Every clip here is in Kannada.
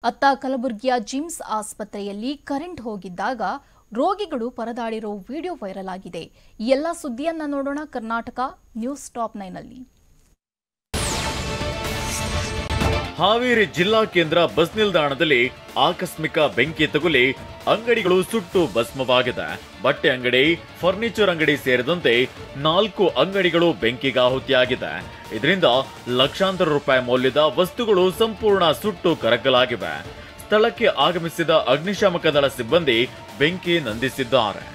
ಅತ್ತ ಕಲಬುರಗಿಯ ಜಿಮ್ಸ್ ಆಸ್ಪತ್ರೆಯಲ್ಲಿ ಕರೆಂಟ್ ಹೋಗಿದ್ದಾಗ ರೋಗಿಗಳು ಪರದಾಡಿರೋ ವಿಡಿಯೋ ವೈರಲ್ ಆಗಿದೆ. ಈ ಎಲ್ಲ ಸುದ್ದಿಯನ್ನ ನೋಡೋಣ ಕರ್ನಾಟಕ ನ್ಯೂಸ್ ಟಾಪ್ 9 ನಲ್ಲಿ. ಹಾವೇರಿ ಜಿಲ್ಲಾ ಕೇಂದ್ರ ಬಸ್ ನಿಲ್ದಾಣದಲ್ಲಿ ಆಕಸ್ಮಿಕ ಬೆಂಕಿ ತಗುಲಿ ಅಂಗಡಿಗಳು ಸುಟ್ಟು ಭಸ್ಮವಾಗಿದೆ. ಬಟ್ಟೆ ಅಂಗಡಿ, ಫರ್ನಿಚರ್ ಅಂಗಡಿ ಸೇರಿದಂತೆ 4 ಅಂಗಡಿಗಳು ಬೆಂಕಿಗಾಹುತಿಯಾಗಿದೆ. ಇದರಿಂದ ಲಕ್ಷಾಂತರ ರೂಪಾಯಿ ಮೌಲ್ಯದ ವಸ್ತುಗಳು ಸಂಪೂರ್ಣ ಸುಟ್ಟು ಕರಕಲಾಗಿವೆ. ಸ್ಥಳಕ್ಕೆ ಆಗಮಿಸಿದ ಅಗ್ನಿಶಾಮಕ ದಳ ಸಿಬ್ಬಂದಿ ಬೆಂಕಿ ನಂದಿಸಿದ್ದಾರೆ.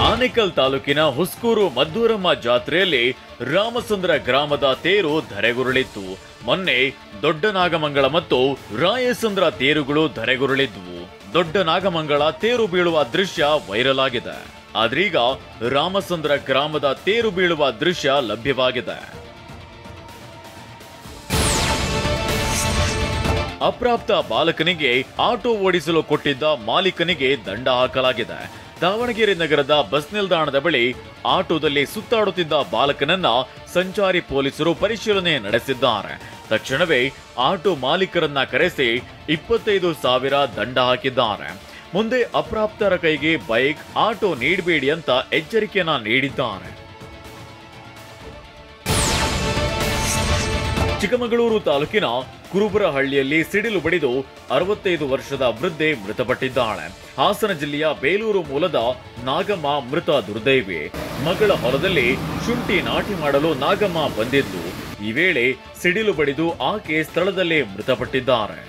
ಆನೇಕಲ್ ತಾಲೂಕಿನ ಹುಸ್ಕೂರು ಮದ್ದೂರಮ್ಮ ಜಾತ್ರೆಯಲ್ಲಿ ರಾಮಸಂದ್ರ ಗ್ರಾಮದ ತೇರು ಧರೆಗುರುಳಿತ್ತು. ಮೊನ್ನೆ ದೊಡ್ಡ ನಾಗಮಂಗಲ ಮತ್ತು ರಾಯಸಂದ್ರ ತೇರುಗಳು ಧರೆಗುರುಳಿದ್ವು. ದೊಡ್ಡ ನಾಗಮಂಗಲ ತೇರು ಬೀಳುವ ದೃಶ್ಯ ವೈರಲ್ ಆಗಿದೆ. ಆದ್ರೀಗ ರಾಮಸಂದ್ರ ಗ್ರಾಮದ ತೇರು ಬೀಳುವ ದೃಶ್ಯ ಲಭ್ಯವಾಗಿದೆ. ಅಪ್ರಾಪ್ತ ಬಾಲಕನಿಗೆ ಆಟೋ ಓಡಿಸಲು ಕೊಟ್ಟಿದ್ದ ಮಾಲೀಕನಿಗೆ ದಂಡ ಹಾಕಲಾಗಿದೆ. ದಾವಣಗೆರೆ ನಗರದ ಬಸ್ ನಿಲ್ದಾಣದ ಬಳಿ ಆಟೋದಲ್ಲಿ ಸುತ್ತಾಡುತ್ತಿದ್ದ ಬಾಲಕನನ್ನ ಸಂಚಾರಿ ಪೊಲೀಸರು ಪರಿಶೀಲನೆ ನಡೆಸಿದ್ದಾರೆ. ತಕ್ಷಣವೇ ಆಟೋ ಮಾಲೀಕರನ್ನ ಕರೆಸಿ 25,000 ದಂಡ ಹಾಕಿದ್ದಾರೆ. ಮುಂದೆ ಅಪ್ರಾಪ್ತರ ಕೈಗೆ ಬೈಕ್, ಆಟೋ ನೀಡಬೇಡಿ ಅಂತ ಎಚ್ಚರಿಕೆಯನ್ನ ನೀಡಿದ್ದಾರೆ. ಚಿಕ್ಕಮಗಳೂರು ತಾಲೂಕಿನ ಕುರುಬರಹಳ್ಳಿಯಲ್ಲಿ ಸಿಡಿಲು ಬಡಿದು 65 ವರ್ಷದ ವೃದ್ಧೆ ಮೃತಪಟ್ಟಿದ್ದಾಳೆ. ಹಾಸನ ಜಿಲ್ಲೆಯ ಬೇಲೂರು ಮೂಲದ ನಾಗಮ್ಮ ಮೃತ ದುರ್ದೈವಿ. ಮಗಳ ಹೊಲದಲ್ಲಿ ಶುಂಠಿ ನಾಟಿ ಮಾಡಲು ನಾಗಮ್ಮ ಬಂದಿದ್ದು, ಈ ವೇಳೆ ಸಿಡಿಲು ಬಡಿದು ಆಕೆ ಸ್ಥಳದಲ್ಲೇ ಮೃತಪಟ್ಟಿದ್ದಾರೆ.